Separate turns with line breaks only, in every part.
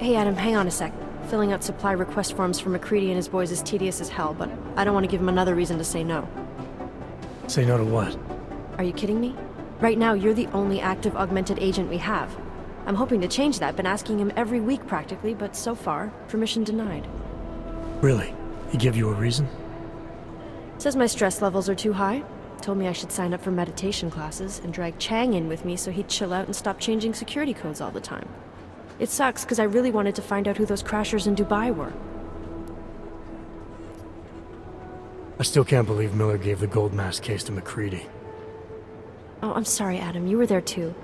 Hey Adam, hang on a sec. Filling out supply request forms for McCready and his boys is tedious as hell, but I don't want to give him another reason to say no.
Say no to what?
Are you kidding me? Right now, you're the only active augmented agent we have. I'm hoping to change that, been asking him every week practically, but so far, permission denied.
Really? He give you a reason?
Says my stress levels are too high. Told me I should sign up for meditation classes and drag Chang in with me so he'd chill out and stop changing security codes all the time. It sucks because I really wanted to find out who those crashers in Dubai were.
I still can't believe Miller gave the gold mask case to McCready.
Oh, I'm sorry, Adam. You were there too.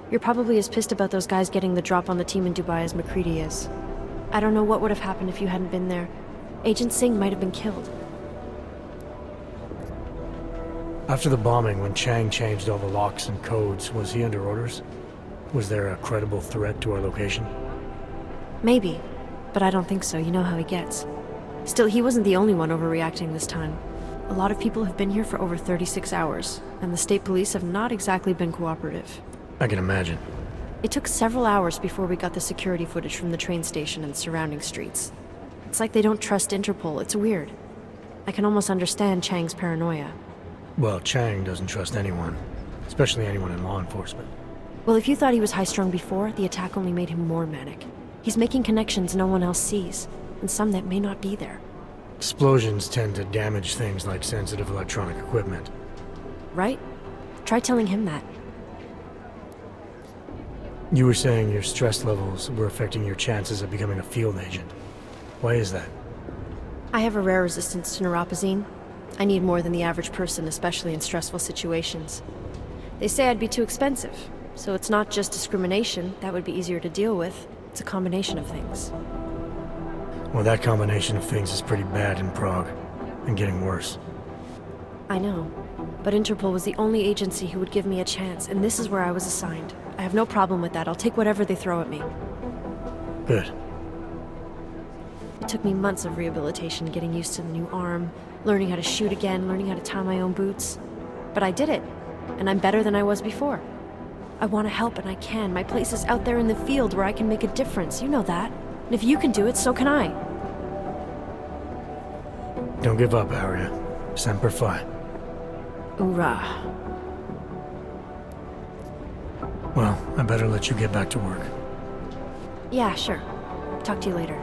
You're probably as pissed about those guys getting the drop on the team in Dubai as McCready is. I don't know what would have happened if you hadn't been there. Agent Singh might have been killed.
After the bombing, when Chang changed all the locks and codes, was he under orders? Was there a credible threat to our location?
Maybe, but I don't think so. You know how he gets. Still, he wasn't the only one overreacting this time. A lot of people have been here for over 36 hours, and the state police have not exactly been cooperative.
I can imagine.
It took several hours before we got the security footage from the train station and surrounding streets. It's like they don't trust Interpol. It's weird. I can almost understand Chang's paranoia.
Well, Chang doesn't trust anyone, especially anyone in law enforcement.
Well, if you thought he was high-strung before, the attack only made him more manic. He's making connections no one else sees, and some that may not be there.
Explosions tend to damage things like sensitive electronic equipment.
Right? Try telling him that.
You were saying your stress levels were affecting your chances of becoming a field agent. Why is that?
I have a rare resistance to neuropazine. I need more than the average person, especially in stressful situations. They say I'd be too expensive, so it's not just discrimination. That would be easier to deal with. It's a combination of things.
Well, that combination of things is pretty bad in Prague, and getting worse.
I know, but Interpol was the only agency who would give me a chance, and this is where I was assigned. I have no problem with that. I'll take whatever they throw at me.
Good.
It took me months of rehabilitation, getting used to the new arm, learning how to shoot again, learning how to tie my own boots. But I did it, and I'm better than I was before. I want to help, and I can. My place is out there in the field where I can make a difference. You know that. And if you can do it, so can I.
Don't give up, Arya. Semper Fi.
Hoorah.
Well, I better let you get back to work.
Yeah, sure. Talk to you later.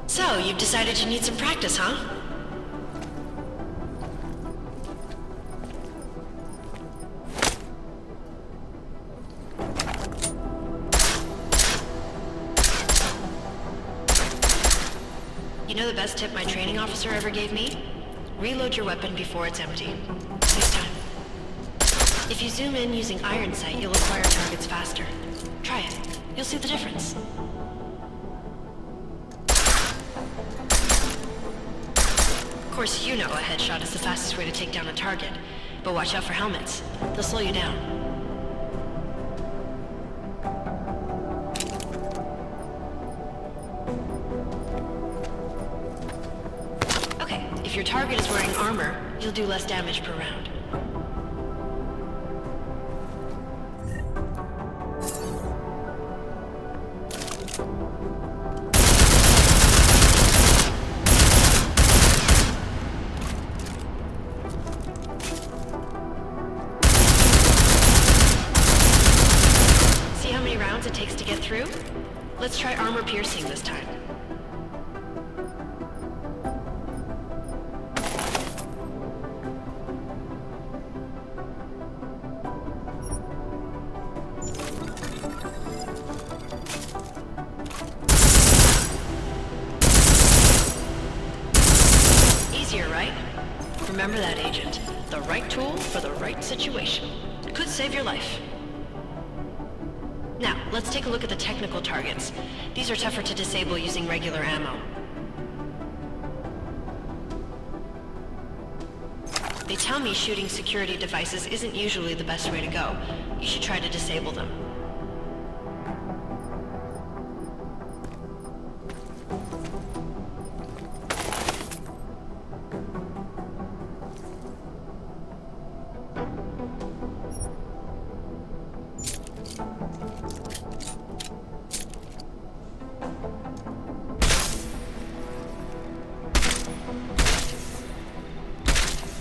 So, you've decided you need some practice, huh? You know the best tip my training officer ever gave me? Reload your weapon before it's empty. Saves time. If you zoom in using iron sight, you'll acquire targets faster. Try it. You'll see the difference. Of course, you know a headshot is the fastest way to take down a target, but watch out for helmets. They'll slow you down. Okay, if your target is wearing armor, you'll do less damage per round. It takes to get through? Let's try armor piercing this time. Remember that, Agent. The right tool for the right situation. Could save your life. Now, let's take a look at the technical targets. These are tougher to disable using regular ammo. They tell me shooting security devices isn't usually the best way to go. You should try to disable them.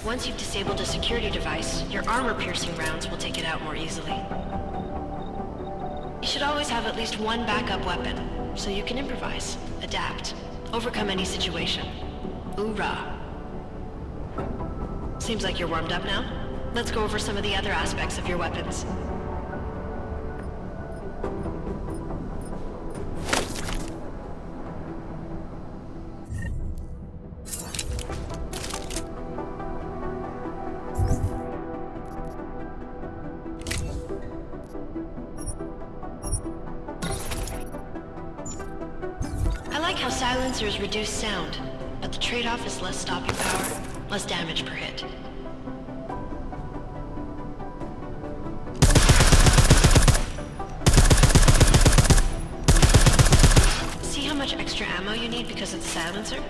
Once you've disabled a security device, your armor-piercing rounds will take it out more easily. You should always have at least one backup weapon, so you can improvise, adapt, overcome any situation. Hoorah! Seems like you're warmed up now. Let's go over some of the other aspects of your weapons. Silencers reduce sound, but the trade-off is less stopping power, less damage per hit. See how much extra ammo you need because of the silencer?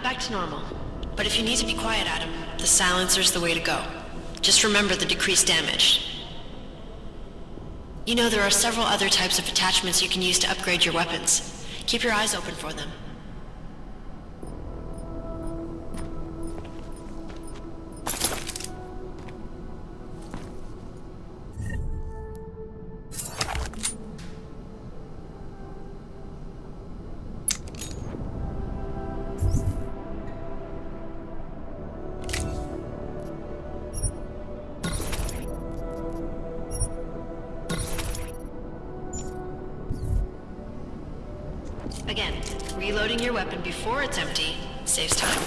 Back to normal. But if you need to be quiet, Adam, the silencer's the way to go. Just remember the decreased damage. You know, there are several other types of attachments you can use to upgrade your weapons. Keep your eyes open for them. Again, reloading your weapon before it's empty saves time.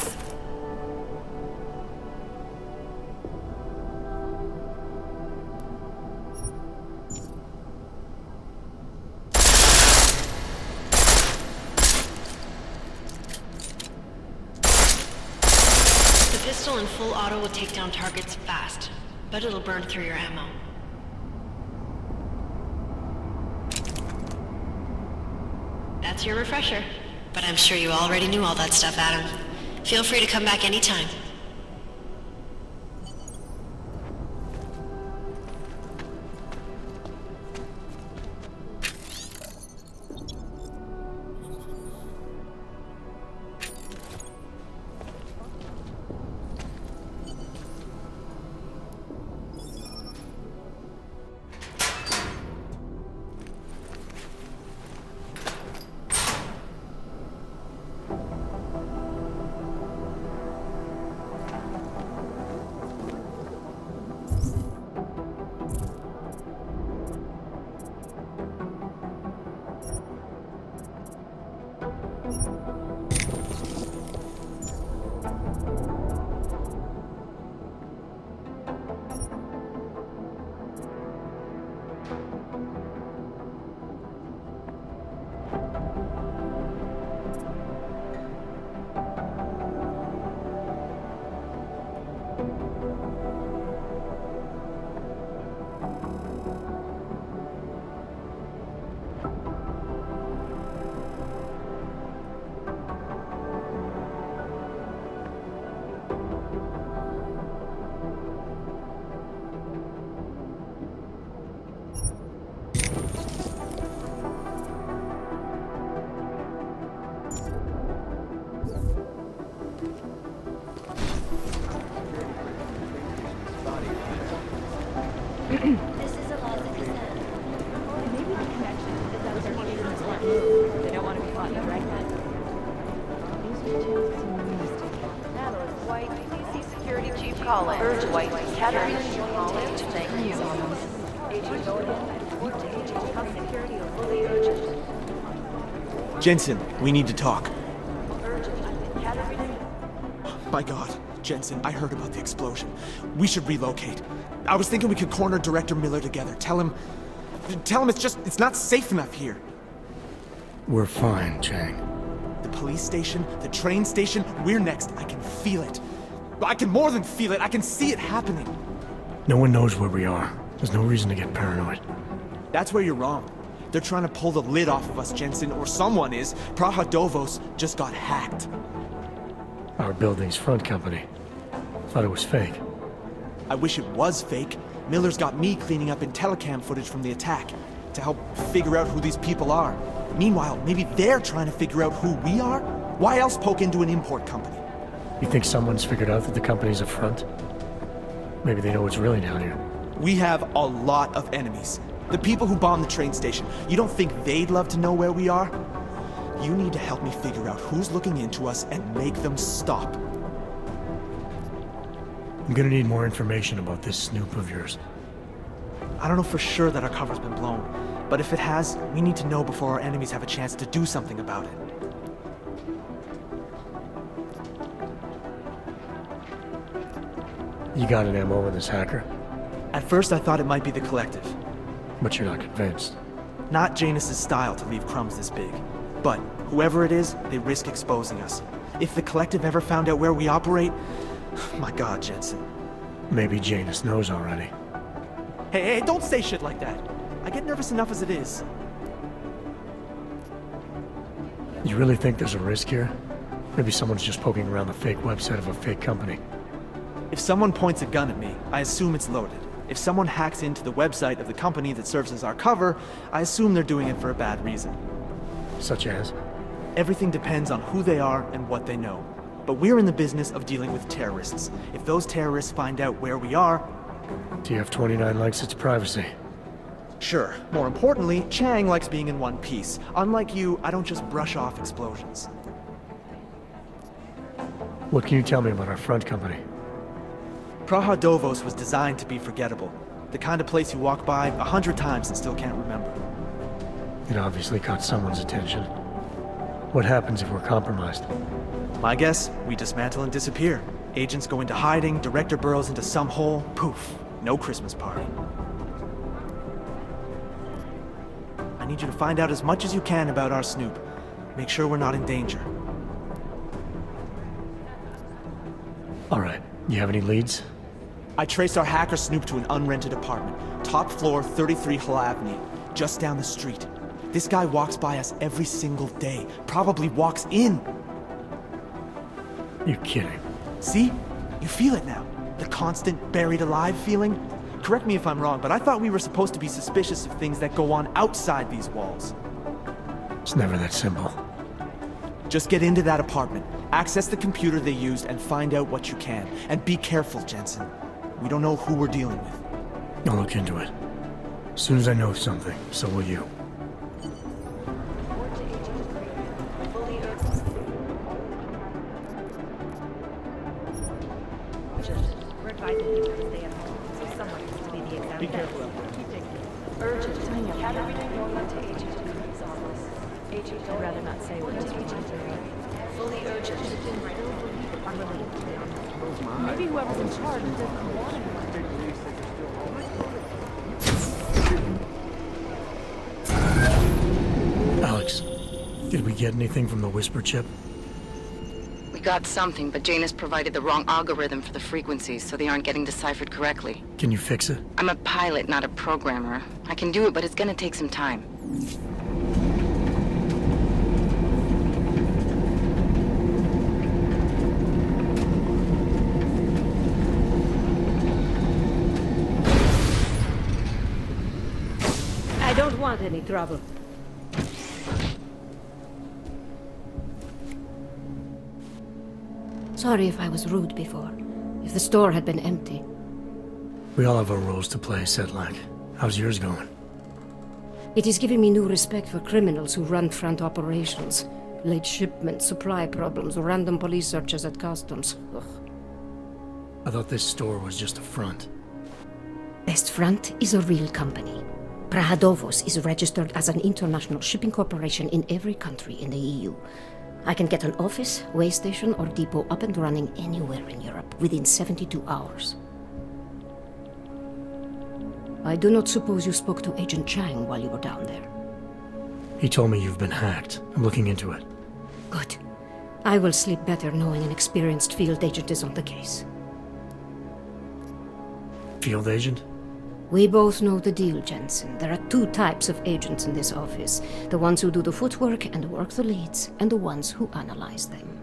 The pistol in full auto will take down targets fast, but it'll burn through your ammo. That's your refresher. But I'm sure you already knew all that stuff, Adam. Feel free to come back anytime.
This is a loss of consent. Maybe the connection is that they're not even smart. They don't want to be caught in the right.
Collins, White, Kettering, Collins, thank you.
Jensen, we need to talk. My God, Jensen, I heard about the explosion. We should relocate. I was thinking we could corner Director Miller together. Tell him it's not safe enough here.
We're fine, Chang.
The police station, the train station, we're next. I can feel it. I can more than feel it. I can see it happening.
No one knows where we are. There's no reason to get paranoid.
That's where you're wrong. They're trying to pull the lid off of us, Jensen, or someone is. Prague-Palisade just got hacked.
Our building's front company. Thought it was fake.
I wish it was fake. Miller's got me cleaning up IntelliCam footage from the attack to help figure out who these people are. Meanwhile, maybe they're trying to figure out who we are? Why else poke into an import company?
You think someone's figured out that the company's a front? Maybe they know what's really down here.
We have a lot of enemies. The people who bombed the train station. You don't think they'd love to know where we are? You need to help me figure out who's looking into us and make them stop.
I'm gonna need more information about this snoop of yours.
I don't know for sure that our cover's been blown, but if it has, we need to know before our enemies have a chance to do something about it.
You got an MO with this hacker?
At first I thought it might be the Collective.
But you're not convinced.
Not Janus's style to leave crumbs this big. But whoever it is, they risk exposing us. If the Collective ever found out where we operate... My God, Jensen.
Maybe Janus knows already.
Hey, don't say shit like that. I get nervous enough as it is.
You really think there's a risk here? Maybe someone's just poking around the fake website of a fake company.
If someone points a gun at me, I assume it's loaded. If someone hacks into the website of the company that serves as our cover, I assume they're doing it for a bad reason.
Such as?
Everything depends on who they are and what they know. But we're in the business of dealing with terrorists. If those terrorists find out where we are...
TF-29 likes its privacy.
Sure. More importantly, Chang likes being in one piece. Unlike you, I don't just brush off explosions.
What can you tell me about our front company?
Prague-Palisade was designed to be forgettable. The kind of place you walk by 100 times and still can't remember.
It obviously caught someone's attention. What happens if we're compromised?
My guess, we dismantle and disappear. Agents go into hiding, Director burrows into some hole, poof, no Christmas party. I need you to find out as much as you can about our snoop. Make sure we're not in danger.
All right, you have any leads?
I traced our hacker snoop to an unrented apartment. Top floor, 33 Hull Avenue, just down the street. This guy walks by us every single day. Probably walks in.
You're kidding.
See? You feel it now. The constant buried alive feeling. Correct me if I'm wrong, but I thought we were supposed to be suspicious of things that go on outside these walls.
It's never that simple.
Just get into that apartment, access the computer they used, and find out what you can. And be careful, Jensen. We don't know who we're dealing with.
I'll look into it. As soon as I know something, so will you.
Be careful out there.
Urgent. I'd rather not say what just reaching fully urgent. Maybe whoever's in charge doesn't want it.
Alex, did we get anything from the Whisper chip?
We got something, but Janus provided the wrong algorithm for the frequencies, so they aren't getting deciphered correctly.
Can you fix it?
I'm a pilot, not a programmer. I can do it, but it's gonna take some time.
I don't want any trouble.
Sorry if I was rude before. If the store had been empty.
We all have our roles to play, Sedlak. How's yours going?
It is giving me new respect for criminals who run front operations. Late shipments, supply problems, random police searches at customs. Ugh.
I thought this store was just a front.
Best Front is a real company. Prague-Palisade is registered as an international shipping corporation in every country in the EU. I can get an office, way station, or depot up and running anywhere in Europe within 72 hours. I do not suppose you spoke to Agent Chang while you were down there.
He told me you've been hacked. I'm looking into it.
Good. I will sleep better knowing an experienced field agent is on the case.
Field agent?
We both know the deal, Jensen. There are two types of agents in this office. The ones who do the footwork and work the leads, and the ones who analyze them.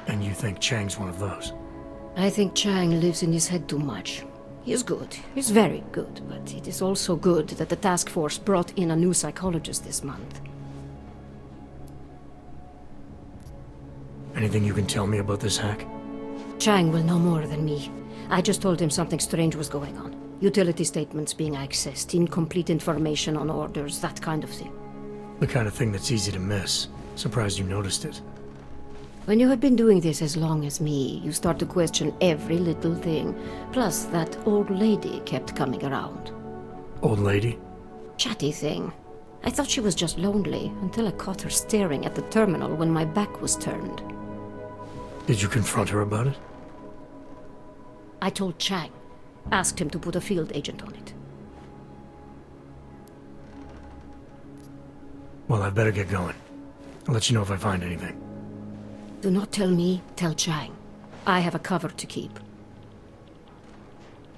And you think Chang's one of those?
I think Chang lives in his head too much. He is good. He's very good, but it is also good that the task force brought in a new psychologist this month.
Anything you can tell me about this hack?
Chang will know more than me. I just told him something strange was going on. Utility statements being accessed, incomplete information on orders, that kind of thing.
The kind of thing that's easy to miss. Surprised you noticed it.
When you have been doing this as long as me, you start to question every little thing. Plus, that old lady kept coming around.
Old lady?
Chatty thing. I thought she was just lonely, until I caught her staring at the terminal when my back was turned.
Did you confront her about it?
I told Chang. Asked him to put a field agent on it.
Well, I'd better get going. I'll let you know if I find anything.
Do not tell me, tell Chang. I have a cover to keep.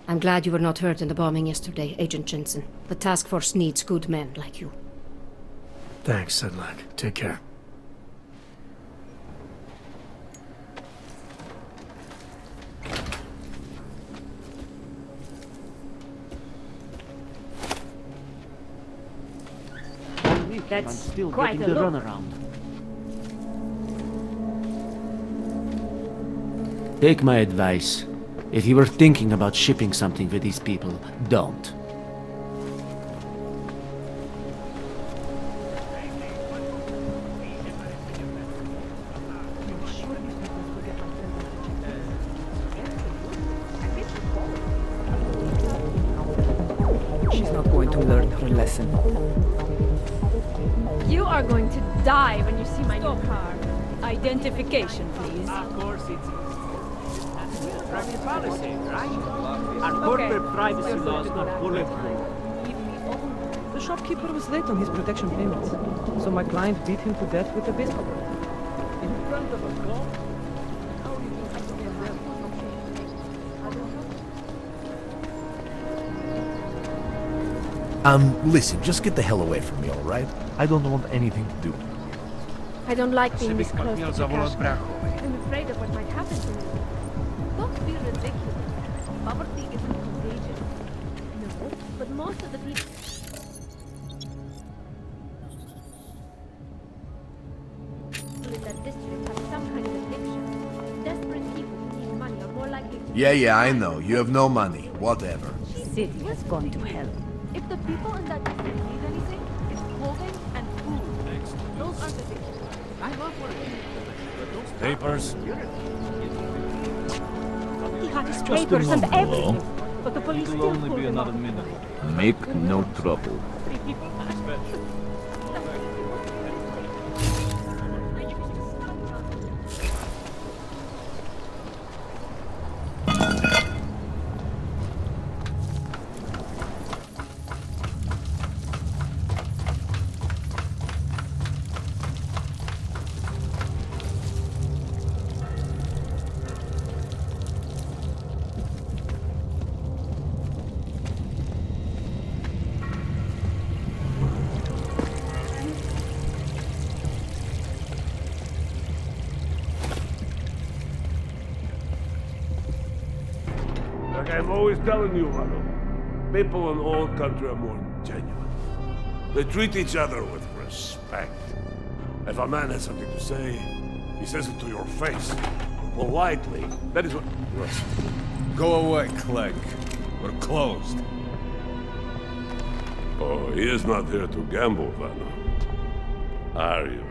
I'm glad you were not hurt in the bombing yesterday, Agent Jensen. The task force needs good men like you.
Thanks, Sedlak. Take care.
That's quite a runaround. Take my advice. If you were thinking about shipping something with these people, don't.
She's not going to learn her lesson.
You are going to die when you see my new car. Identification, please.
Of course it is. Prague-Palisade, right? Our corporate privacy laws are bulletproof.
The shopkeeper was late on his protection payments, so my client beat him to death with a baseball bat.
In front of a cop?
Listen, just get the hell away from me, all right? I don't want anything to do with it.
I don't like being this close to Kashmir. I'm afraid of what might happen to me. Don't be ridiculous. Poverty isn't contagious. No, but most of the people... in that district have some kind of addiction. Desperate people who need money are more likely to...
Yeah, I know. You have no money. Whatever.
City has gone to hell. If the people in that district need anything, it's clothing and food. Those aren't the things. I love working.
Papers.
He had his papers and everything, but the police
It'll
still
only
pulled
be
him
another
off.
minute.
Make no trouble.
Like I'm always telling you, Rado, people in all country are more genuine. They treat each other with respect. If a man has something to say, he says it to your face. Politely. That is what... Listen.
Go away, Clegg. We're closed.
Oh, he is not here to gamble, Vanna. Are you?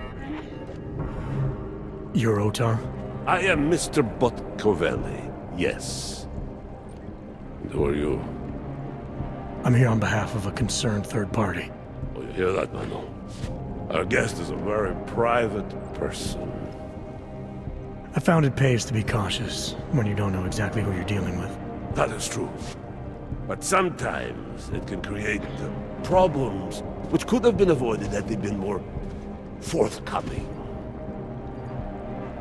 You're Otar?
I am Mr. Botkovelli. Yes. And who are you?
I'm here on behalf of a concerned third party.
Oh, you hear that, Mano? Our guest is a very private person.
I found it pays to be cautious when you don't know exactly who you're dealing with.
That is true. But sometimes it can create problems which could have been avoided had they been more forthcoming.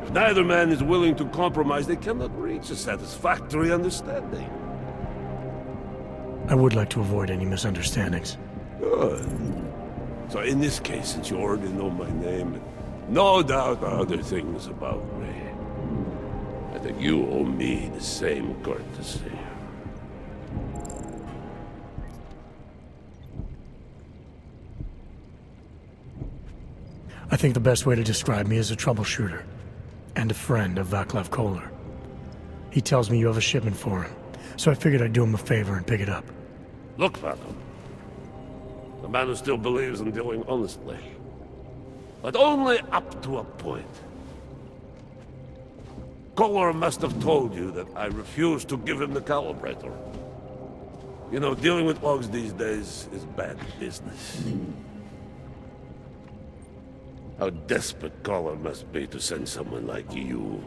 If neither man is willing to compromise, they cannot reach a satisfactory understanding.
I would like to avoid any misunderstandings.
Good. So in this case, since you already know my name, no doubt other things about me, I think you owe me the same courtesy.
I think the best way to describe me is a troubleshooter, and a friend of Vaclav Kohler. He tells me you have a shipment for him, so I figured I'd do him a favor and pick it up.
Look, Phantom. The man who still believes in dealing honestly. But only up to a point. Kohler must have told you that I refuse to give him the calibrator. You know, dealing with Augs these days is bad business. How desperate Kohler must be to send someone like you.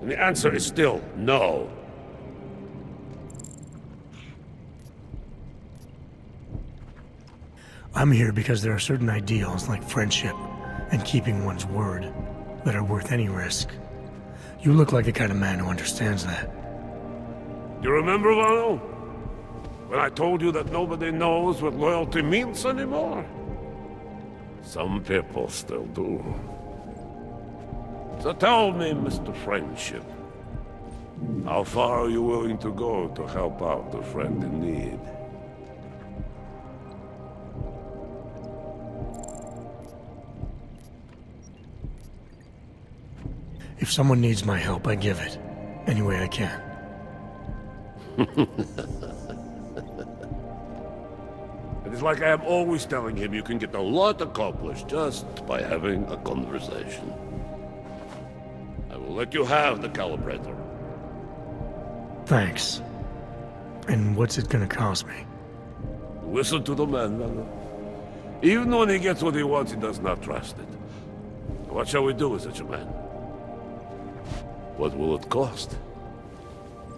And the answer is still no.
I'm here because there are certain ideals like friendship and keeping one's word that are worth any risk. You look like the kind of man who understands that.
You remember, Vano? When I told you that nobody knows what loyalty means anymore? Some people still do. So tell me, Mr. Friendship, how far are you willing to go to help out a friend in need?
If someone needs my help, I give it. Any way I can.
It is like I am always telling him you can get a lot accomplished just by having a conversation. I will let you have the calibrator.
Thanks. And what's it gonna cost me?
Listen to the man, Vano. Even when he gets what he wants, he does not trust it. What shall we do with such a man? What will it cost?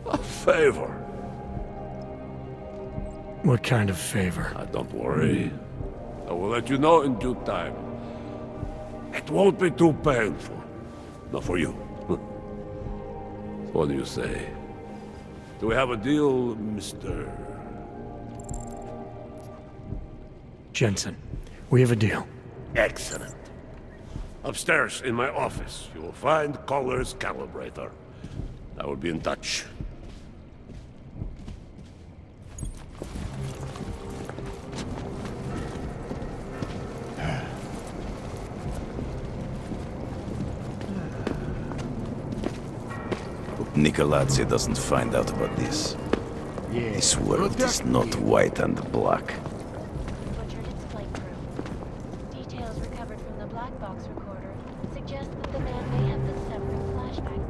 A favor.
What kind of favor?
Don't worry. I will let you know in due time. It won't be too painful. Not for you. What do you say? Do we have a deal, Mr.
Jensen, we have a deal.
Excellent. Upstairs in my office, you will find Kohler's calibrator. I will be in touch.
Nikolazzi doesn't find out about this. This world is not white and black.
Butchered its flight crew. Details recovered from the black box recorder suggest that the man may have been suffering flashbacks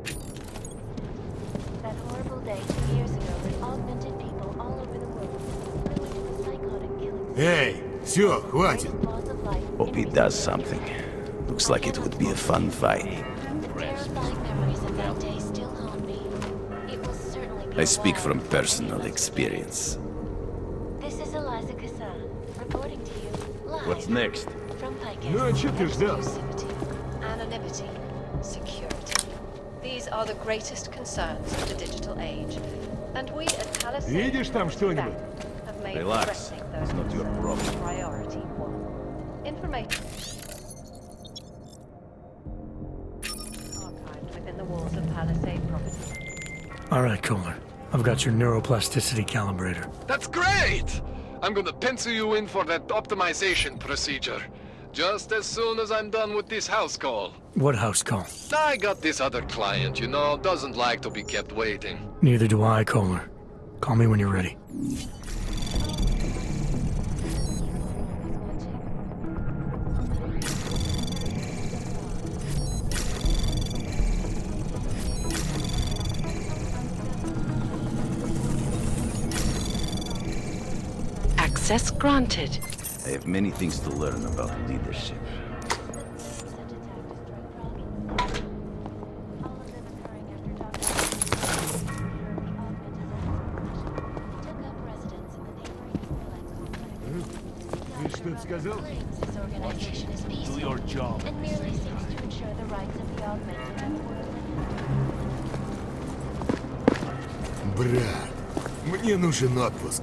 to that horrible day 2 years ago that augmented people all over the world flew into a psychotic killing.
Эй, все, хватит.
Hope he does something. Looks like it would be a fun fight.
The terrifying memories of that day still haunt me. It will certainly be
I speak from personal experience.
This is Eliza Kassan, reporting to you live
What's next?
from
Ну а чё ты ждал?
Anonymity, security. These are the greatest concerns of the digital age. And we at Palisade
Видишь там что-нибудь?
have made
Relax.
addressing those
It's not your
concerns
problem.
priority one. Information archived within the walls of Palisade property.
All right, Kohler. I've got your neuroplasticity calibrator.
That's great! I'm gonna pencil you in for that optimization procedure. Just as soon as I'm done with this house call.
What house call?
I got this other client, you know, doesn't like to be kept waiting.
Neither do I, Kohler. Call me when you're ready.
Access granted.
I have many things to learn about leadership.
His organization is peaceful.
Do your job.
And merely seeks to ensure the rights of the augmented and
Брат, мне нужен отпуск.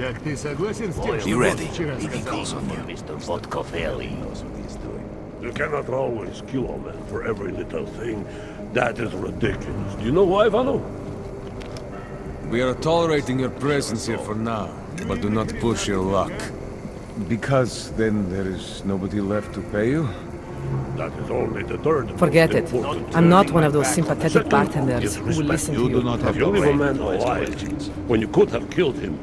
Так ты согласен с тем, что
Be ready.
вчера
If he
сказал?
calls on you, Mr. Vodkopelli.
You cannot always kill a man for every little thing. That is ridiculous. Do you know why, Vano?
We are tolerating your presence here for now, but do not push your luck. Because then there is nobody left to pay you?
That is only the third.
Forget it.
important
I'm not
thing.
one of those sympathetic
Second
bartenders
is
who will
respect.
listen to you.
If you leave a man alive when you could have killed him,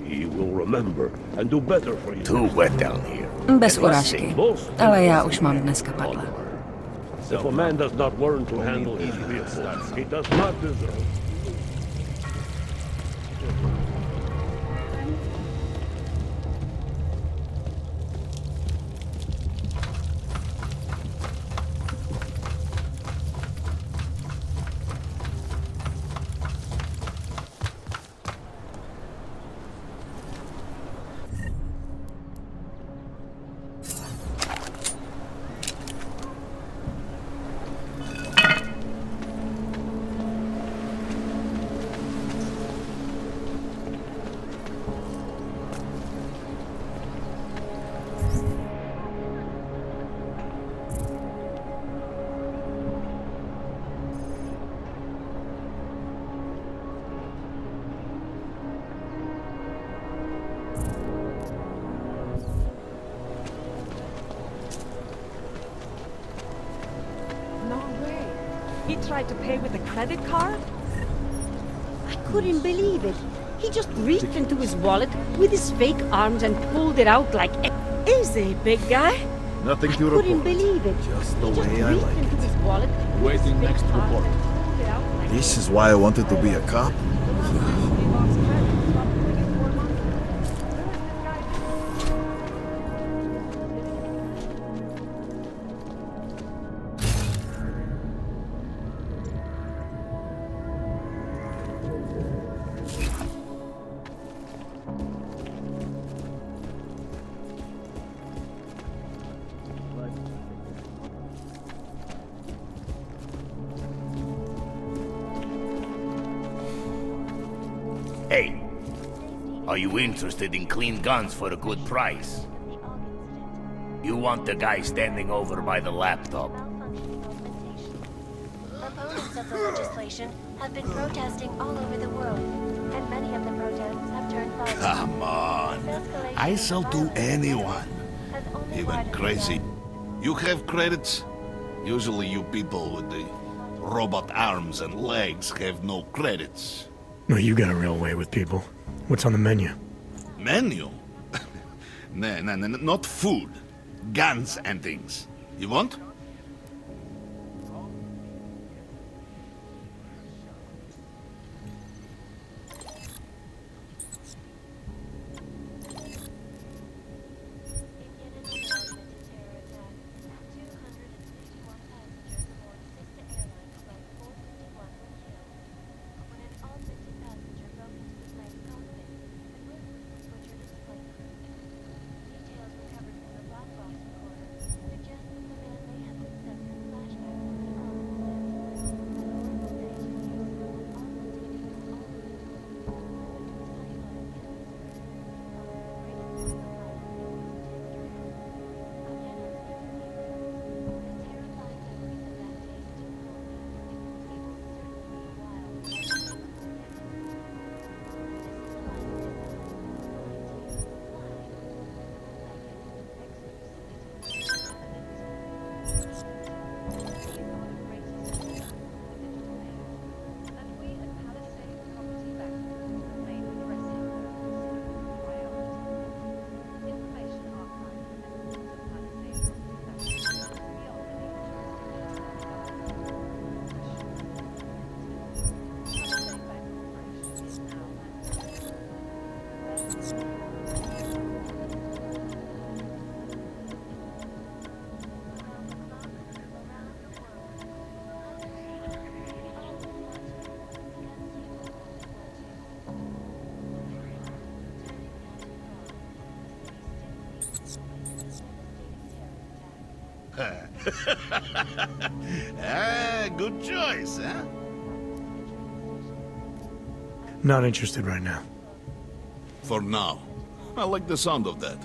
he will remember and do better for you.
Too wet down here.
Bez urážky. Ale já už mám dneska padla.
If a man does not learn to handle his vehicle, he does not deserve.
No way. He tried to pay with a credit card?
I couldn't believe it. He just reached into his wallet with his fake arms and pulled it out like easy, big guy.
Nothing to
Couldn't
report.
believe it.
Just the
He just
way I
reached
like
into
it.
his wallet with
Waiting
his
next
fake arms
report.
and pulled it out like
This is why I wanted to be a cop. Hey, are you interested in clean guns for a good price? You want the guy standing over by the laptop.
Opponents of the legislation have been protesting all over the world, and many of the protests have turned violent.
Come on. I sell to anyone. Even crazy. You have credits? Usually you people with the robot arms and legs have no credits.
No, you got a real way with people. What's on the menu?
Menu? No, not food. Guns and things. You want? Ah, good choice, huh?
Not interested right now.
For now. I like the sound of that.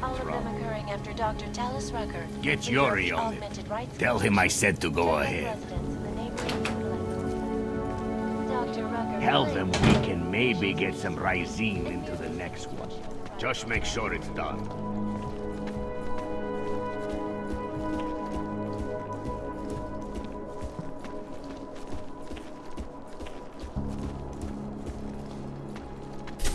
All of them occurring after Dr. Tallis Rucker.
Get Yuri on it. Tell him I said to go ahead. Tell them we can maybe get some Rysine into the next one. Just make sure it's done.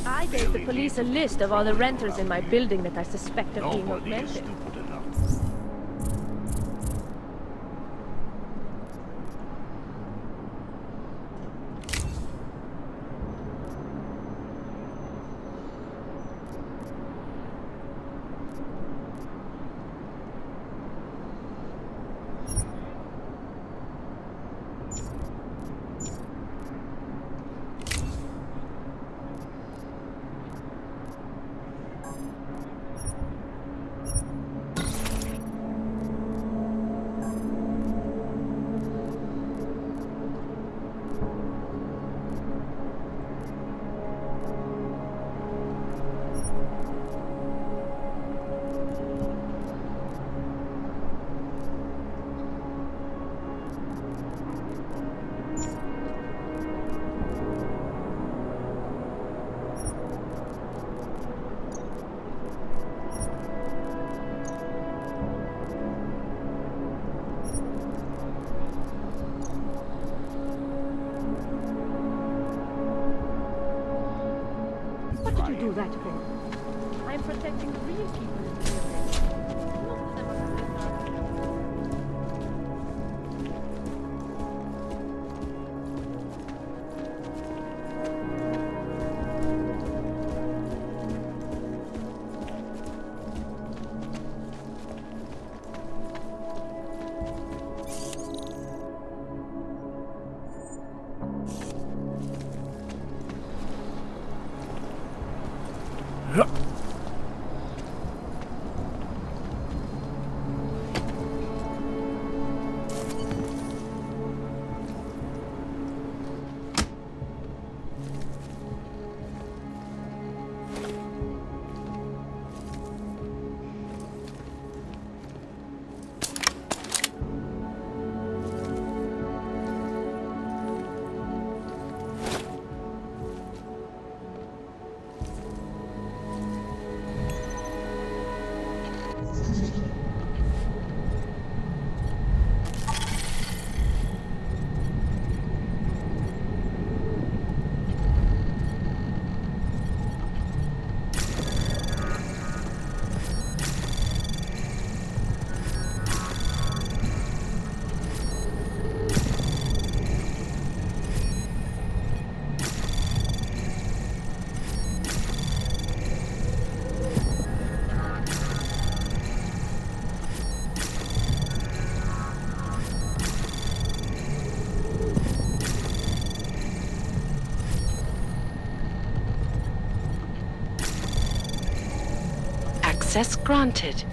I gave the police a list of all the renters in my building that I suspect of being
Nobody is
augmented.
stupid enough.
What did you do that for? I'm protecting the real people in the building.
Access granted.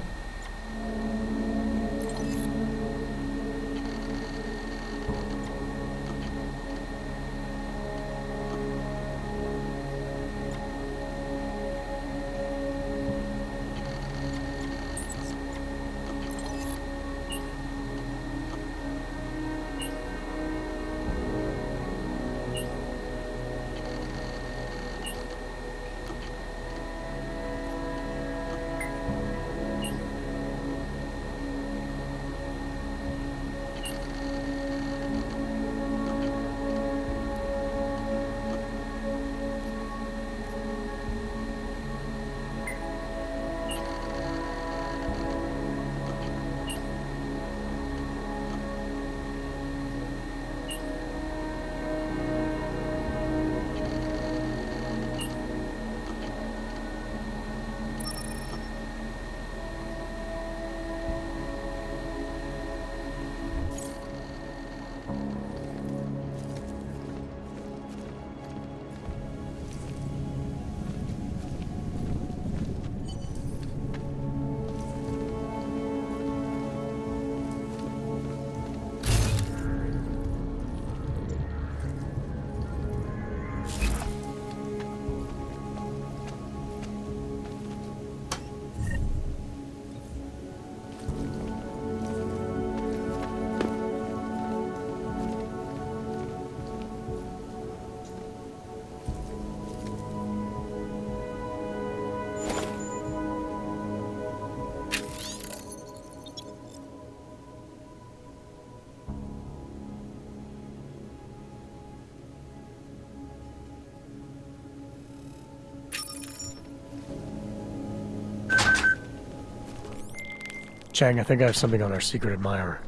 Chang, I think I have something on our secret admirer.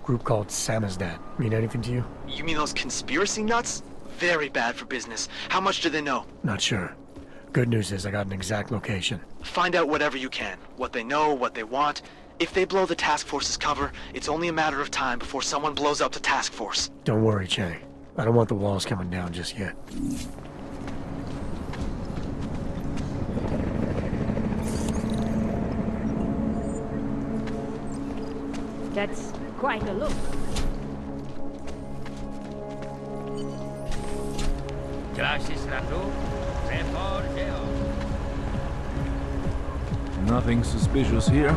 Group called Samizdat. Mean anything to you?
You mean those conspiracy nuts? Very bad for business. How much do they know?
Not sure. Good news is I got an exact location.
Find out whatever you can. What they know, what they want. If they blow the task force's cover, it's only a matter of time before someone blows up the task force.
Don't worry, Chang. I don't want the walls coming down just yet.
That's quite a look.
Nothing suspicious here.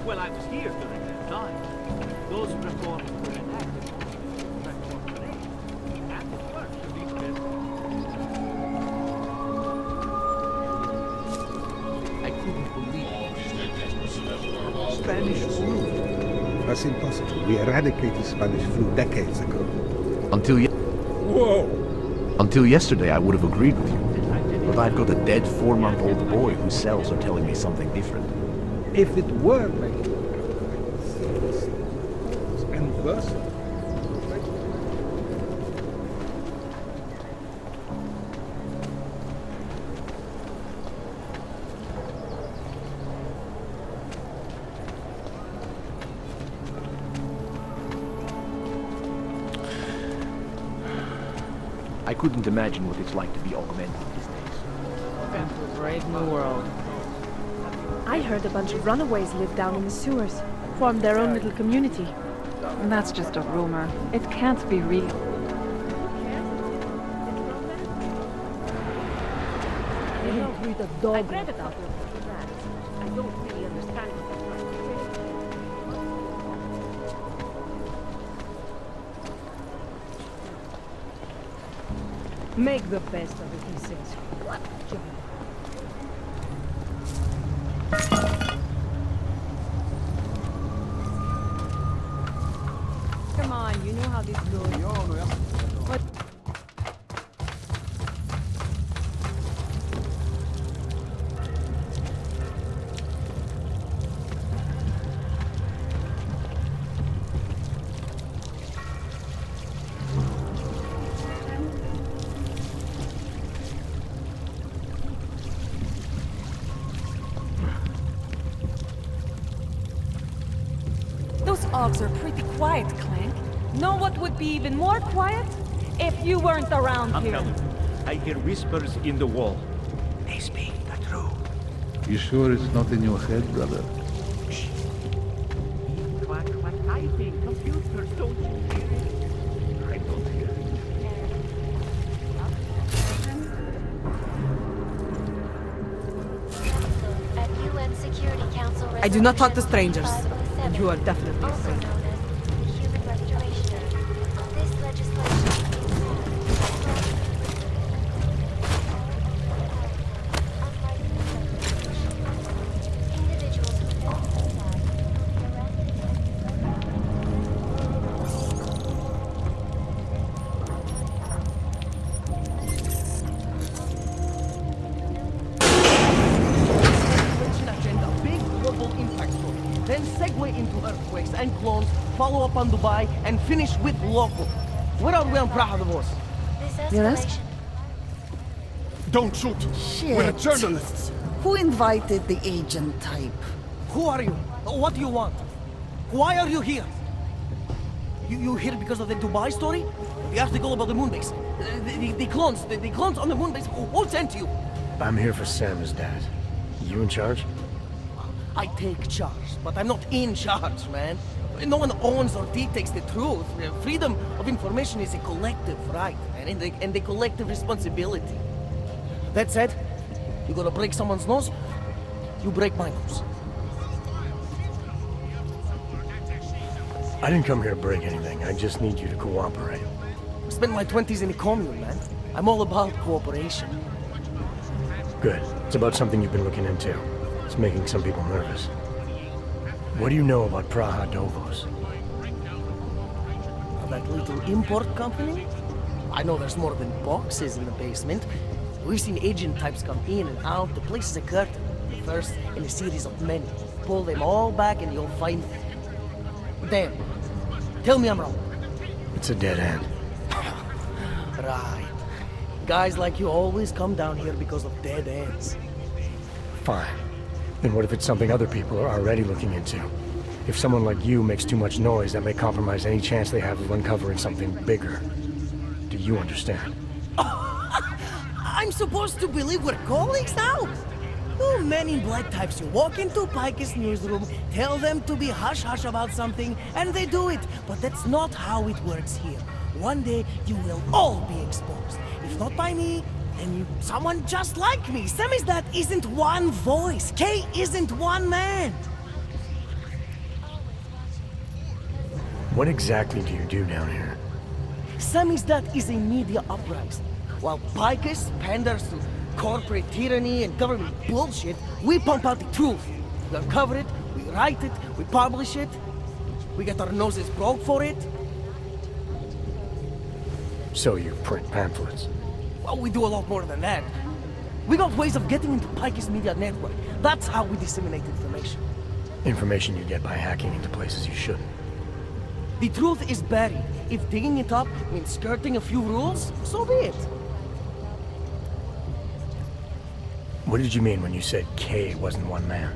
Well, I was here during that time. Those reforms were enacted. And it worked to these men.
I couldn't believe it. Spanish flu.
That's impossible. We eradicated Spanish flu decades ago.
Until yesterday, I would have agreed with you. But I've got a dead 4-month-old boy whose cells are telling me something different.
If it were making and worse.
I couldn't imagine what it's like to be augmented these days.
Welcome to a brave new world.
I heard a bunch of runaways live down in the sewers, formed their own little community.
That's just a rumor. It can't be real.
They don't read a dog. I've read about them. I don't really understand what they're trying to say. Make the best of it, he says. What? Come on, you know how this goes. What?
Those Augs are pretty quiet, Clank. Know what would be even more quiet? If you weren't around
I'm
here.
telling you, I hear whispers in the wall.
They speak the truth.
You sure it's not in your head, brother?
Quack, quack, typing. Computers, don't you hear it? I don't hear it.
At UN Security Council
I do not talk to
Resolution
strangers.
507,
And you are definitely a
also
stranger.
known as the Human Restoration Act. This legislation individuals who fail to comply will be arrested
Legislation agenda, big global impact story. Then segue into earthquakes and clones, follow up on Dubai, and finish with local. Where are we on Prague-Palisade?
This
Yes?
escalation.
Don't shoot!
Shit.
We're journalists!
Who invited the agent type?
Who are you? What do you want? Why are you here? You here because of the Dubai story? The article about the moon base? The clones on the moon base? Who sent you?
I'm here for Samizdat. You in charge?
I take charge, but I'm not in charge, man. No one owns or dictates the truth. Freedom of information is a collective right, man, and a collective responsibility. That said, you gotta break someone's nose, you break my nose.
I didn't come here to break anything. I just need you to cooperate.
I spent my 20s in a commune, man. I'm all about cooperation.
Good. It's about something you've been looking into. It's making some people nervous. What do you know about Prague-Palisade?
That little import company? I know there's more than boxes in the basement. We've seen agent types come in and out. The place is a curtain. The first in a series of many. Pull them all back and you'll find... Damn. Tell me I'm wrong.
It's a dead end.
Right. Guys like you always come down here because of dead ends.
Fine. Then what if it's something other people are already looking into? If someone like you makes too much noise, that may compromise any chance they have of uncovering something bigger. Do you understand?
I'm supposed to believe we're colleagues now? You men in black types, you walk into Pike's newsroom, tell them to be hush-hush about something, and they do it. But that's not how it works here. One day, you will all be exposed. If not by me, then someone just like me. Samizdat isn't one voice. K isn't one man.
What exactly do you do down here?
Samizdat is a media uprising. While Picus panders to corporate tyranny and government bullshit, we pump out the truth. We uncover it, we write it, we publish it. We get our noses broke for it.
So you print pamphlets?
Well, we do a lot more than that. We got ways of getting into Pike's media network. That's how we disseminate information.
Information you get by hacking into places you shouldn't.
The truth is buried. If digging it up means skirting a few rules, so be it.
What did you mean when you said K wasn't one man?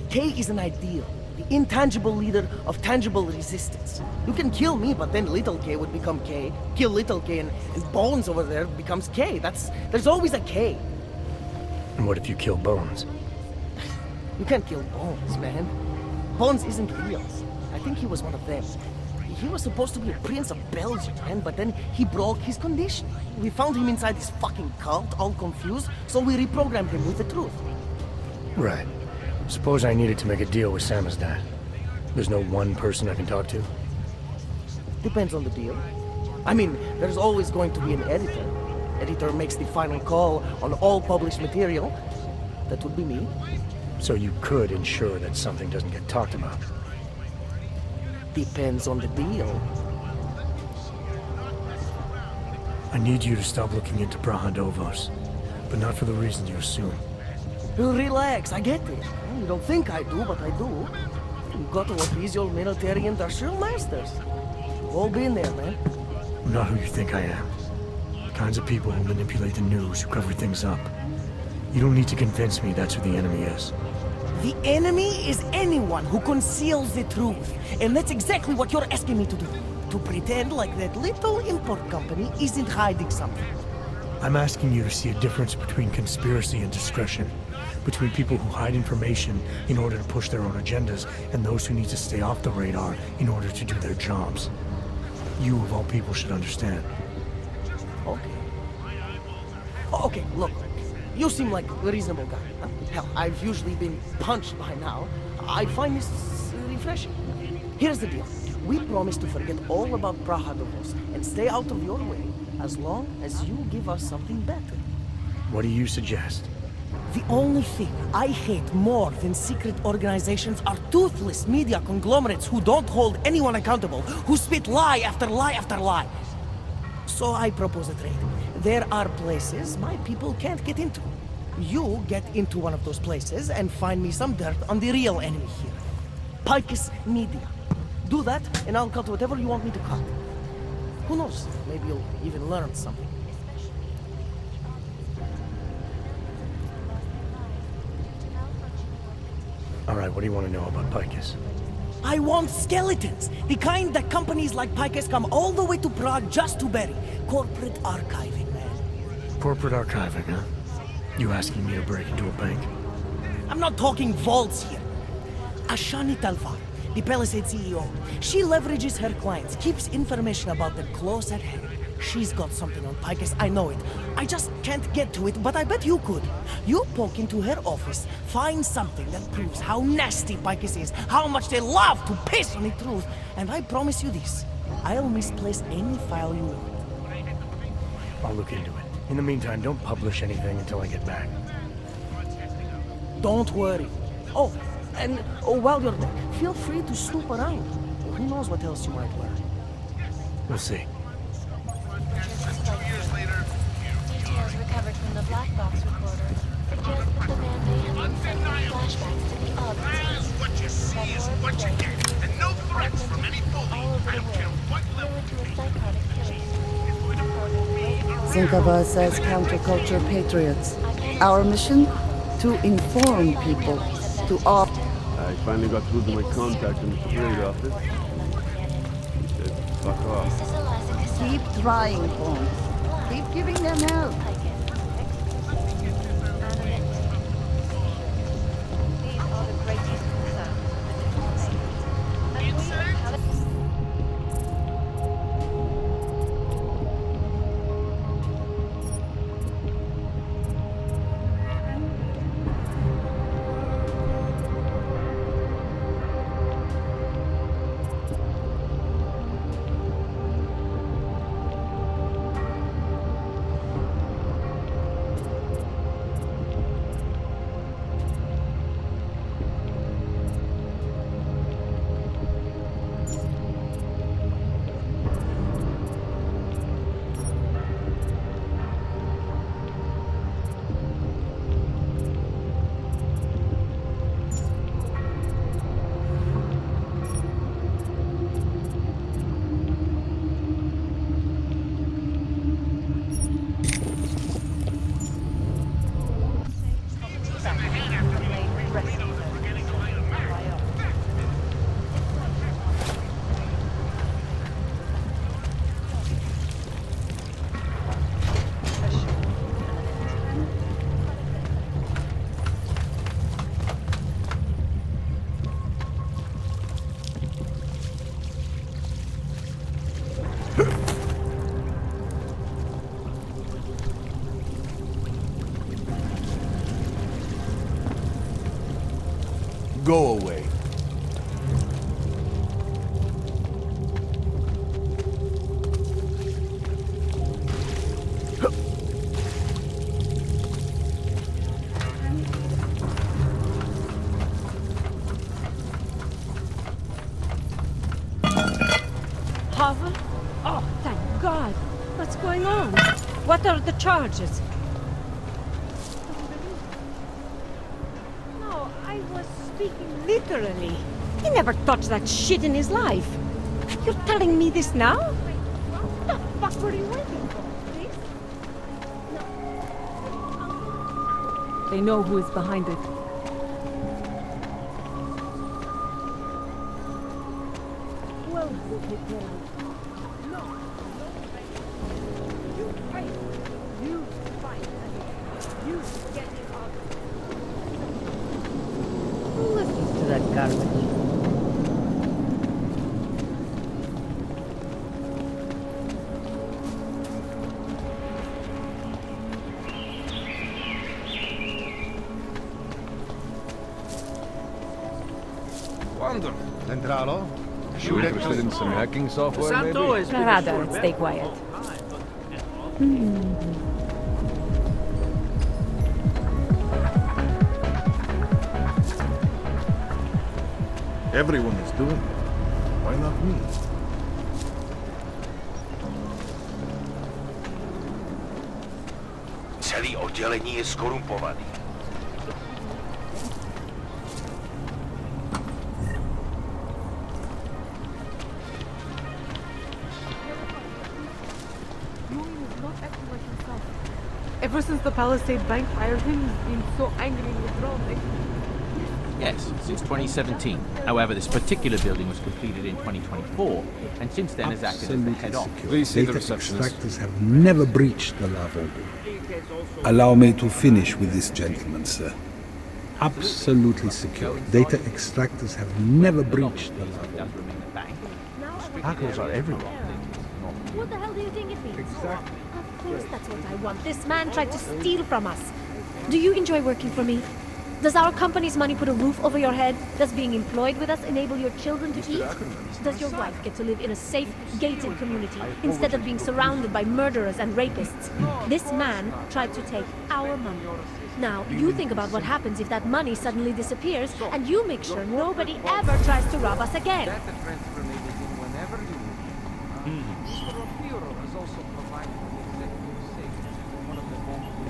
K is an ideal, the intangible leader of tangible resistance. You can kill me, but then little K would become K. Kill little K and Bones over there becomes K. There's always a K.
And what if you kill Bones?
You can't kill Bones, man. Bones isn't real. I think he was one of them. He was supposed to be a prince of Belgium, man, but then he broke his condition. We found him inside this fucking cult, all confused, so we reprogrammed him with the truth.
Right. Suppose I needed to make a deal with Samizdat. There's no one person I can talk to?
Depends on the deal. I mean, there's always going to be an editor. Editor makes the final call on all published material. That would be me.
So you could ensure that something doesn't get talked about?
Depends on the deal.
I need you to stop looking into Prague-Palisade, but not for the reasons you assume.
Relax, I get it. You don't think I do, but I do. You've got to appease your military industrial masters. We've all been there, man.
I'm not who you think I am. The kinds of people who manipulate the news, who cover things up. You don't need to convince me that's who the enemy is.
The enemy is anyone who conceals the truth. And that's exactly what you're asking me to do. To pretend like that little import company isn't hiding something.
I'm asking you to see a difference between conspiracy and discretion. Between people who hide information in order to push their own agendas, and those who need to stay off the radar in order to do their jobs. You, of all people, should understand.
Okay, look. You seem like a reasonable guy. Huh? Hell, I've usually been punched by now. I find this refreshing. Here's the deal. We promise to forget all about Prague-Palisade and stay out of your way as long as you give us something better.
What do you suggest?
The only thing I hate more than secret organizations are toothless media conglomerates who don't hold anyone accountable, who spit lie after lie after lie. So I propose a trade. There are places my people can't get into. You get into one of those places and find me some dirt on the real enemy here. Pike's Media. Do that, and I'll cut whatever you want me to cut. Who knows? Maybe you'll even learn something.
Alright, what do you want to know about Picus?
I want skeletons! The kind that companies like Picus come all the way to Prague just to bury. Corporate archiving, man.
Corporate archiving, huh? You asking me to break into a bank?
I'm not talking vaults here. Ashani Talvar, the Palisade CEO, she leverages her clients, keeps information about them close at hand. She's got something on Picus, I know it. I just can't get to it, but I bet you could. You poke into her office, find something that proves how nasty Picus is, how much they love to piss on the truth, and I promise you this, I'll misplace any file you want.
I'll look into it. In the meantime, don't publish anything until I get back.
Don't worry. Oh, and while you're there, feel free to snoop around. Who knows what else you might learn.
We'll see.
entered its playthrough. Details recovered from the black box recorder suggest that the man may have been suffering flashbacks to the Aug Incident. That horrible day, and no threats from any bully. All over the world, flew into a psychotic killing spree.
Think of us as counterculture patriots. Our mission? To inform people. To all.
I finally got through to my contact in the trade office. He said, fuck off.
Keep trying, Holmes. Keep giving them help.
Go away.
Havel? Oh, thank God. What's going on? What are the charges? No, I was speaking literally. He never touched that shit in his life. You're telling me this now? What the fuck were you waiting for, please?
They know who is behind it.
Well, we'll take care of it. No. You fight. You fight. You get it out. Listen to that garbage.
Wonder.
Centralo?
You interested in some hacking software, maybe?
Rather, stay quiet.
Everyone is doing it. Why not me?
Celý oddělení je skorumpovaný.
Ever since the Palisade Bank fired him, he's been so angry and withdrawn.
Yes, since 2017. However, this particular building was completed in 2024, and since then has acted as the head office.
Please see the
Data
receptionist.
extractors have never breached the law order. Allow me to finish with this gentleman, sir. Absolutely secure. Data extractors have never breached the law order.
Hackers are everywhere.
What the hell do you think it means? Exactly. Of course that's what I want. This man tried to steal from us. Do you enjoy working for me? Does our company's money put a roof over your head? Does being employed with us enable your children to eat? Does your wife get to live in a safe, gated community instead of being surrounded by murderers and rapists? This man tried to take our money. Now, you think about what happens if that money suddenly disappears, and you make sure nobody ever tries to rob us again.
has also provided the executive safety for one of the most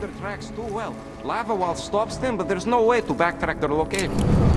their tracks too well. Lava wall stops them, but there's no way to backtrack their location.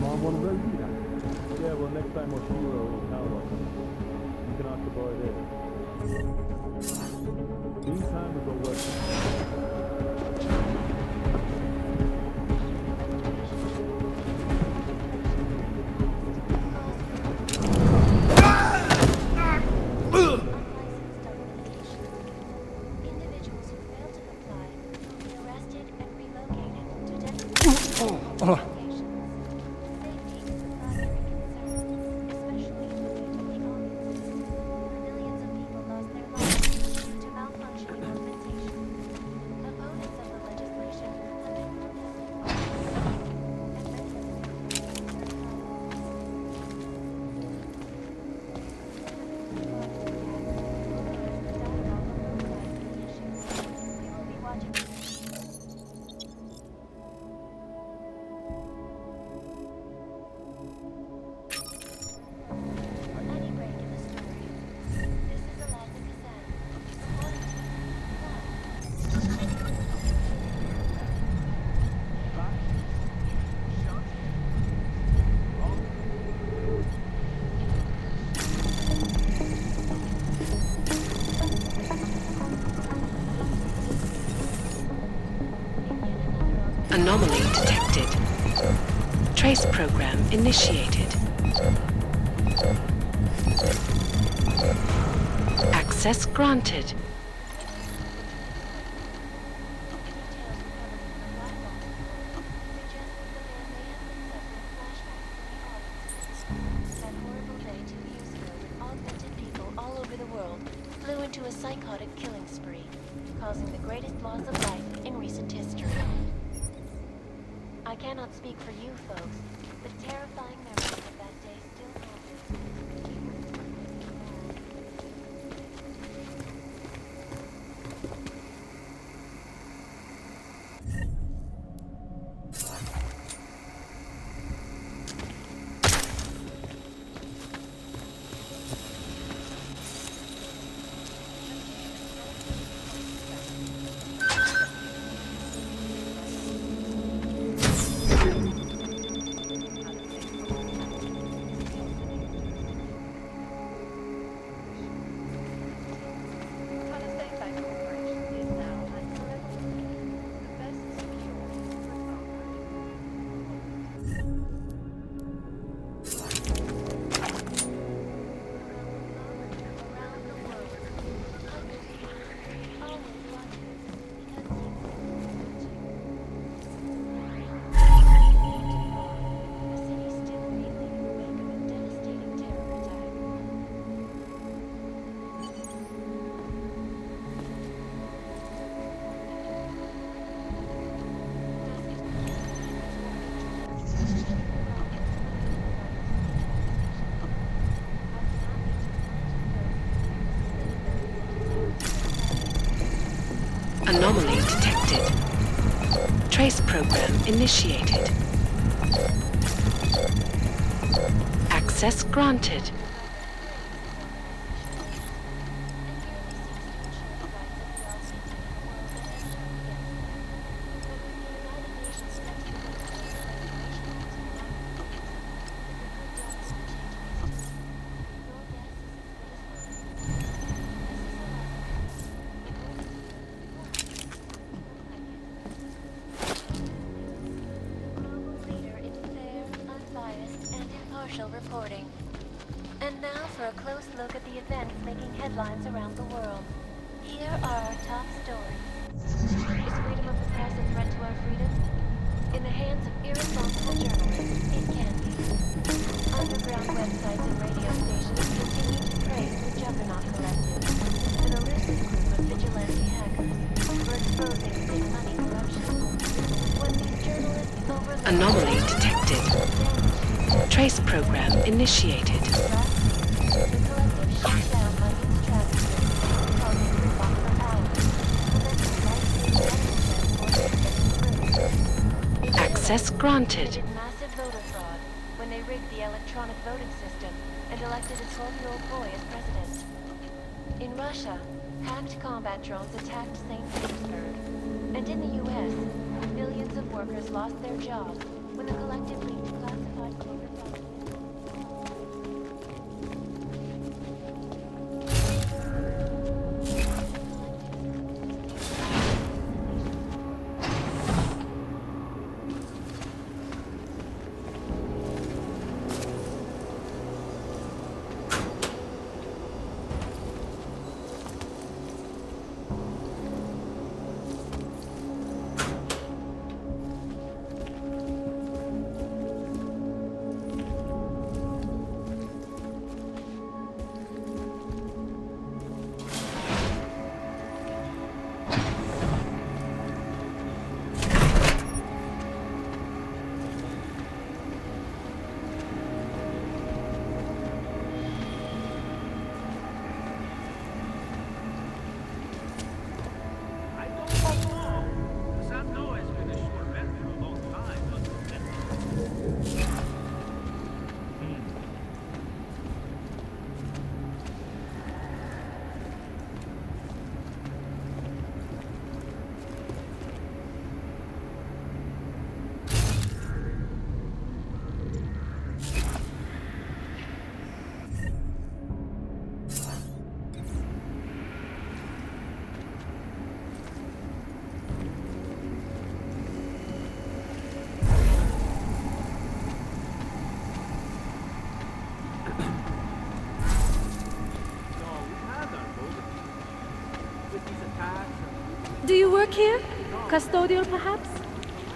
Mom won't let you that. Yeah, well, next time we'll see you you can ask the boy there. Meantime, we go work.
Anomaly detected. Trace program initiated. Access granted.
That horrible day 2 years ago when augmented people all over the world flew into a psychotic killing spree, causing the greatest loss of life in recent history. I cannot speak for you folks, but terrifying memories of that day still
Anomaly detected. Trace program initiated. Access granted.
reporting. And now for a close look at the events making headlines around the world. Here are our top stories. Is freedom of the press a threat to our freedom? In the hands of irresponsible journalists, it can be. Underground websites and radio stations continue to praise the Juggernaut Collective, an elusive group of vigilante hackers for exposing big money corruption. When these journalists overlook...
Anomaly detected. Trace program initiated. Access granted.
They did massive voter fraud when they rigged the electronic voting system and elected a 12-year-old boy as president. In Russia, hacked combat drones attacked St. Petersburg, and And in the US, millions of workers lost their jobs when the collectively declassified corporate documents.
Do you work here? Custodial, perhaps?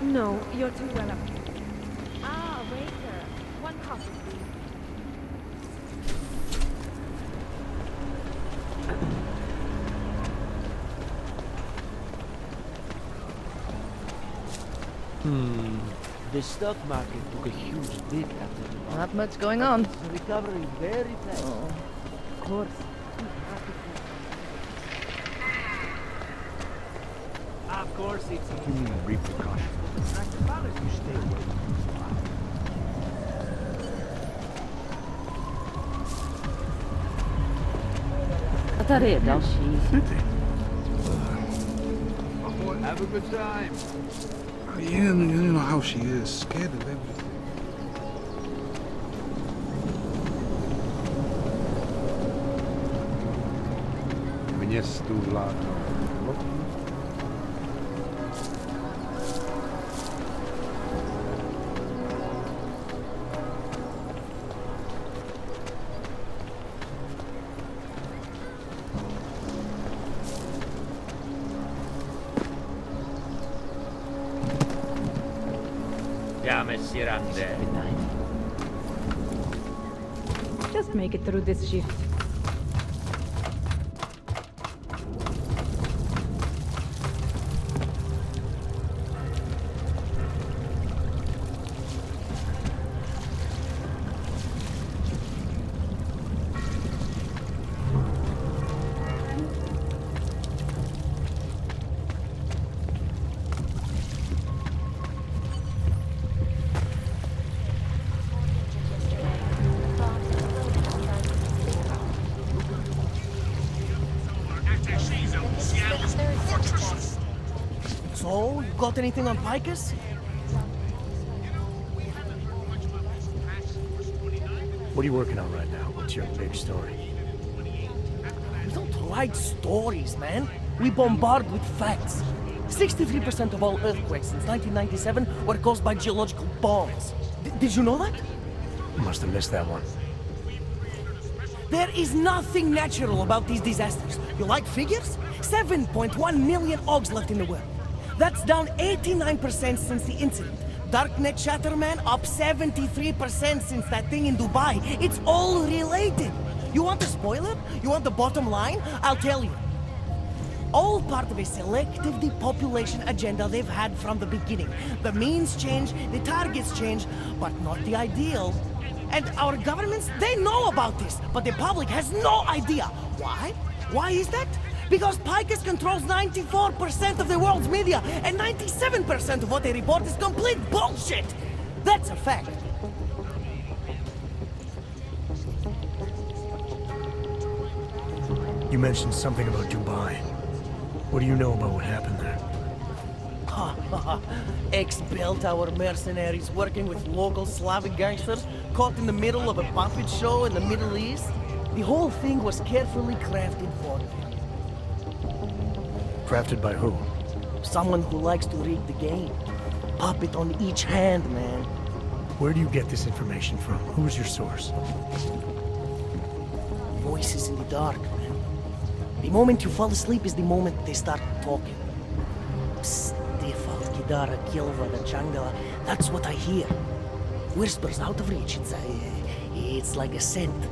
No, you're too well up. Ah, waiter. One coffee, please.
The stock market took a huge dip after the bomb.
Not much going on.
It's recovering very fast.
Oh.
Of course. Of course, it's
Human repercussions.
Prague-Palisade, you stay away.
Ta reda
Have a good time.
You know how she is, scared of everything.
Mnie stula.
Just make it through this shift.
So, you got anything on Picus?
What are you working on right now? What's your big story?
We don't write stories, man. We bombard with facts. 63% of all earthquakes since 1997 were caused by geological bombs. Did you know that?
Must have missed that one.
There is nothing natural about these disasters. You like figures? 7.1 million Augs left in the world. That's down 89% since the incident. Darknet Shatterman up 73% since that thing in Dubai. It's all related. You want the spoiler? You want the bottom line? I'll tell you. All part of a selective depopulation agenda they've had from the beginning. The means change, the targets change, but not the ideal. And our governments, they know about this, but the public has no idea. Why? Why is that? Because Picus controls 94% of the world's media, and 97% of what they report is complete bullshit! That's a fact.
You mentioned something about Dubai. What do you know about what happened there?
Ex-Bell-Tower mercenaries working with local Slavic gangsters caught in the middle of a puppet show in the Middle East. The whole thing was carefully crafted for them.
Crafted by who?
Someone who likes to rig the game. Puppet on each hand, man.
Where do you get this information from? Who is your source?
Voices in the dark, man. The moment you fall asleep is the moment they start talking. Psst, Gidara, Kilva, the Changala. That's what I hear. Whispers out of reach. It's like a scent.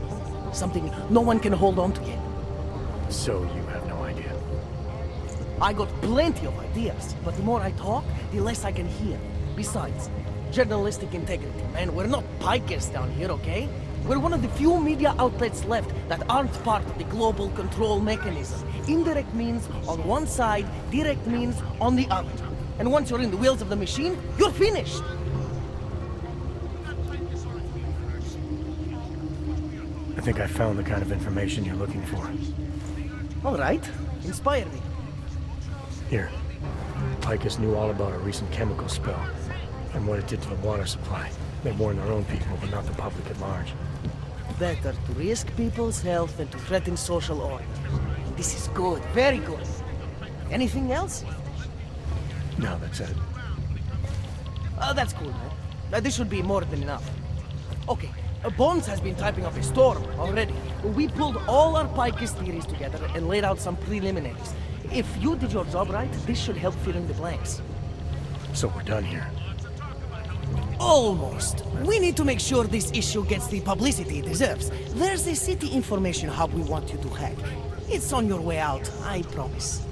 Something no one can hold on to yet.
So you have no idea?
I got plenty of ideas, but the more I talk, the less I can hear. Besides, journalistic integrity, man. We're not pikers down here, okay? We're one of the few media outlets left that aren't part of the global control mechanism. Indirect means on one side, direct means on the other. And once you're in the wheels of the machine, you're finished!
I think I found the kind of information you're looking for.
All right. Inspire me.
Here. Picus knew all about a recent chemical spill and what it did to the water supply. They warned their own people, but not the public at large.
Better to risk people's health than to threaten social order. This is good. Very good. Anything else?
No, that's it.
That's cool, man. This should be more than enough. Okay. Bones has been typing up a storm already. We pulled all our Picus theories together and laid out some preliminaries. If you did your job right, this should help fill in the blanks.
So we're done here.
Almost. We need to make sure this issue gets the publicity it deserves. There's a city information hub we want you to hack. It's on your way out, I promise.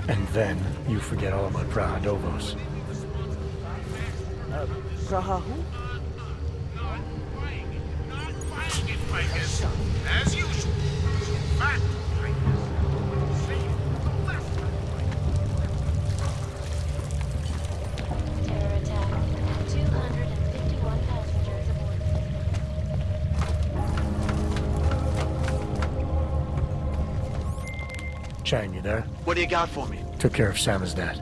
And then you forget all about Praha-Dovos.
Praha who?
As usual. Fact.
Terror attack. 251 passengers aboard.
Chang, you there?
What do you got for me?
Took care of Samizdat.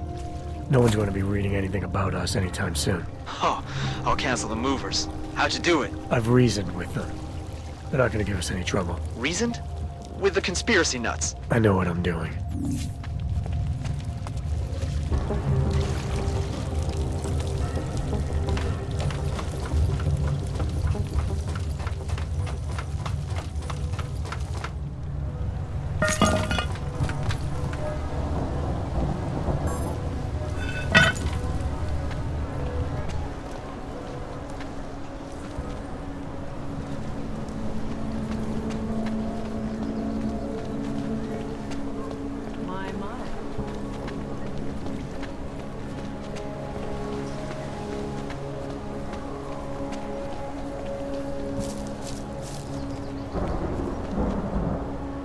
No one's going to be reading anything about us anytime soon.
Oh, I'll cancel the movers. How'd you do it?
I've reasoned with them. They're not going to give us any trouble.
Reasoned? With the conspiracy nuts.
I know what I'm doing.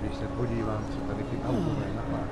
Když se podívám, co tady ty autory napádají.